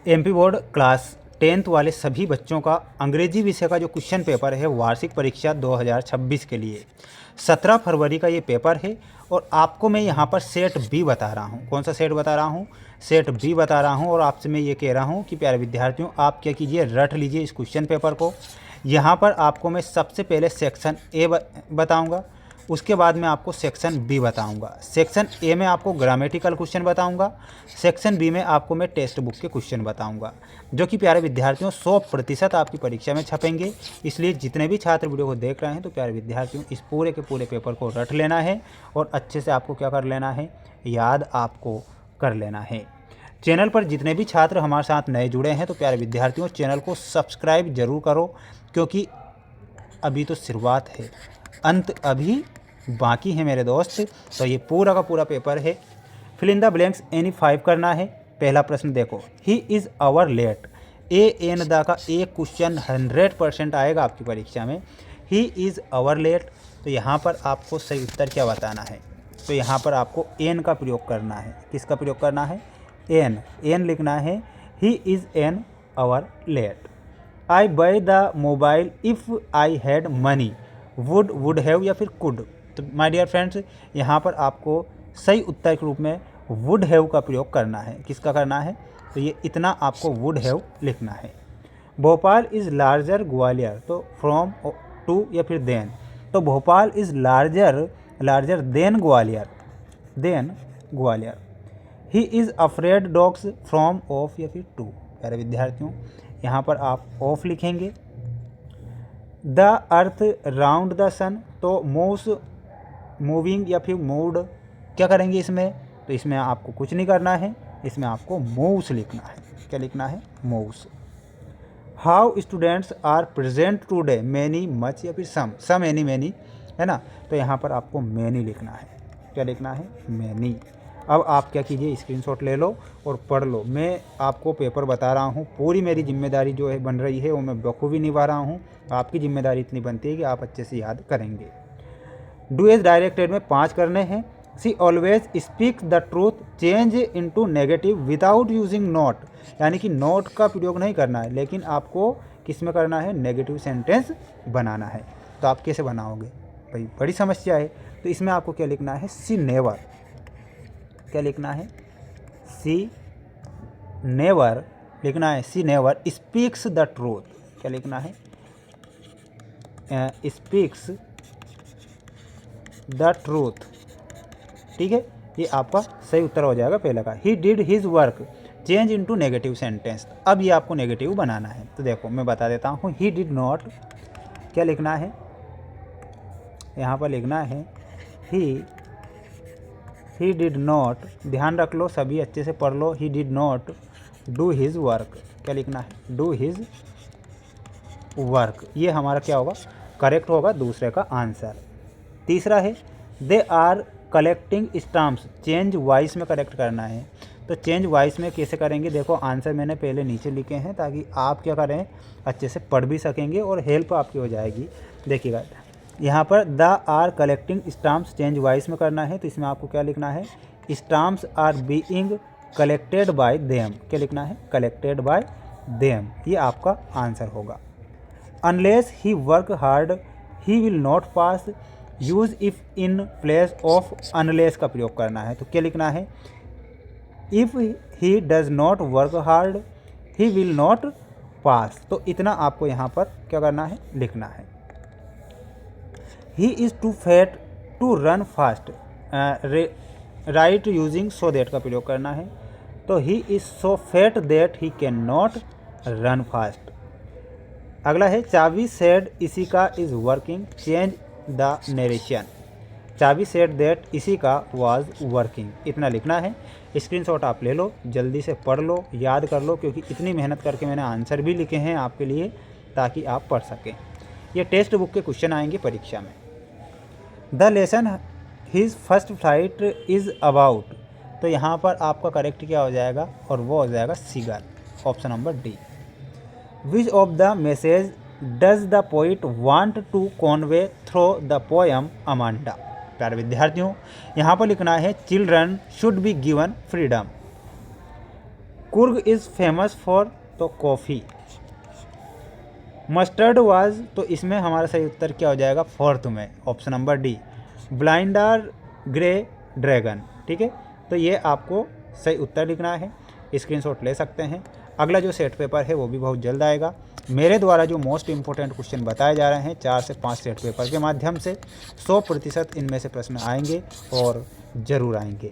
MP board class 10th वाले सभी बच्चों का अंग्रेजी विषय का जो क्वेश्चन पेपर है वार्षिक परीक्षा 2026 के लिए 17 फरवरी का ये पेपर है। और आपको मैं यहाँ पर सेट बी बता रहा हूँ। कौन सा सेट बता रहा हूँ? सेट बी बता रहा हूँ। और आपसे मैं ये कह रहा हूँ कि प्यारे विद्यार्थियों, आप क्या कीजिए, रट लीजिए इस क्वेश्चन पेपर को। यहाँ पर आपको मैं सबसे पहले सेक्शन ए बताऊँगा, उसके बाद में आपको सेक्शन बी बताऊंगा। सेक्शन ए में आपको ग्रामेटिकल क्वेश्चन बताऊंगा, सेक्शन बी में आपको मैं टेक्स्ट बुक के क्वेश्चन बताऊंगा, जो कि प्यारे विद्यार्थियों 100% आपकी परीक्षा में छपेंगे। इसलिए जितने भी छात्र वीडियो को देख रहे हैं तो प्यारे विद्यार्थियों, इस पूरे के पूरे पेपर को रट लेना है और अच्छे से आपको क्या कर लेना है, याद आपको कर लेना है। चैनल पर जितने भी छात्र हमारे साथ नए जुड़े हैं तो प्यारे विद्यार्थियों, चैनल को सब्सक्राइब जरूर करो, क्योंकि अभी तो शुरुआत है, अंत अभी बाकी है मेरे दोस्त। तो ये पूरा का पूरा पेपर है। Fill in the blanks any 5 करना है। पहला प्रश्न देखो, he is hour late. A an the का एक क्वेश्चन 100% आएगा आपकी परीक्षा में। ही इज़ आवर लेट, तो यहाँ पर आपको सही उत्तर क्या बताना है? तो यहाँ पर आपको एन का प्रयोग करना है। किसका प्रयोग करना है? एन लिखना है। He is an hour late. I buy the mobile if I had money. Would have या फिर कुड। तो माय डियर फ्रेंड्स, यहाँ पर आपको सही उत्तर के रूप में वुड हैव का प्रयोग करना है। किसका करना है? तो ये इतना आपको वुड हैव लिखना है। भोपाल इज़ लार्जर ग्वालियर, तो फ्रॉम टू या फिर देन। तो Bhopal is larger than Gwalior. He is afraid dogs from of या फिर टू। प्यारे विद्यार्थियों, यहाँ पर आप ऑफ लिखेंगे। द अर्थ राउंड द सन, तो मूव्स मूविंग या फिर मूड, क्या करेंगे इसमें? तो इसमें आपको कुछ नहीं करना है, इसमें आपको मूव्स लिखना है। क्या लिखना है? Moves. How students are present today, many much या फिर सम एनी मैनी, है ना? तो यहाँ पर आपको मैनी लिखना है। क्या लिखना है? मैनी। अब आप क्या कीजिए, स्क्रीनशॉट ले लो और पढ़ लो। मैं आपको पेपर बता रहा हूँ, पूरी मेरी जिम्मेदारी जो है बन रही है वो मैं बखूबी निभा रहा हूँ। आपकी जिम्मेदारी इतनी बनती है कि आप अच्छे से याद करेंगे। डू एज डायरेक्टेड में 5 करने हैं। C always speak the truth, change into negative without using not, यानी कि नॉट का प्रयोग नहीं करना है, लेकिन आपको किस में करना है? नेगेटिव सेंटेंस बनाना है। तो आप कैसे बनाओगे भाई? बड़ी समस्या है। तो इसमें आपको क्या लिखना है? सी नेवर। क्या लिखना है? सी नेवर लिखना है। सी नेवर स्पीक्स द ट्रूथ। क्या लिखना है? Speaks the truth. ठीक है, ये आपका सही उत्तर हो जाएगा पहले का। He did his work, change into negative sentence. अब ये आपको नेगेटिव बनाना है। तो देखो मैं बता देता हूँ। ही डिड नॉट, क्या लिखना है? यहाँ पर लिखना है ही डिड नॉट, ध्यान रख लो, सभी अच्छे से पढ़ लो। He did not do his work. क्या लिखना है? Do his work. ये हमारा क्या होगा? करेक्ट होगा, दूसरे का आंसर। तीसरा है they are collecting stamps, change voice में करेक्ट करना है। तो चेंज वॉइस में कैसे करेंगे? देखो आंसर मैंने पहले नीचे लिखे हैं ताकि आप क्या करें, अच्छे से पढ़ भी सकेंगे और हेल्प आपकी हो जाएगी। देखिएगा यहाँ पर they are collecting stamps, change voice में करना है। तो इसमें आपको क्या लिखना है? Stamps are being collected by them. क्या लिखना है? Collected by them. ये आपका आंसर होगा। Unless he work hard he will not pass, use if in place of unless का प्रयोग करना है। तो क्या लिखना है? If he does not work hard he will not pass. तो इतना आपको यहाँ पर क्या करना है? लिखना है। He is too fat to run fast, right using so that का प्रयोग करना है। तो he is so fat that he can not run fast. अगला है चाबी सेड इसी का is working, change the narration. चाबी सेड दैट इसी का वाज वर्किंग। इतना लिखना है। स्क्रीनशॉट आप ले लो, जल्दी से पढ़ लो, याद कर लो, क्योंकि इतनी मेहनत करके मैंने आंसर भी लिखे हैं आपके लिए ताकि आप पढ़ सकें। ये टेक्स्ट बुक के क्वेश्चन आएंगे परीक्षा में। The lesson his first flight is about. तो यहाँ पर आपका करेक्ट क्या हो जाएगा? और वो हो जाएगा सीगर, option number D. Which of the message does the poet want to convey through the poem Amanda. प्यारे विद्यार्थियों, यहाँ पर लिखना है children should be given freedom. Coorg is famous for to coffee. Mustard was, तो इसमें हमारा सही उत्तर क्या हो जाएगा फोर्थ में, option number D, blind are grey dragon. ठीक है, तो ये आपको सही उत्तर लिखना है, स्क्रीनशॉट ले सकते हैं। अगला जो सेट पेपर है वो भी बहुत जल्द आएगा। मेरे द्वारा जो मोस्ट इंपॉर्टेंट क्वेश्चन बताए जा रहे हैं 4 से 5 सेट पेपर के माध्यम से 100% इनमें से प्रश्न आएंगे और ज़रूर आएंगे।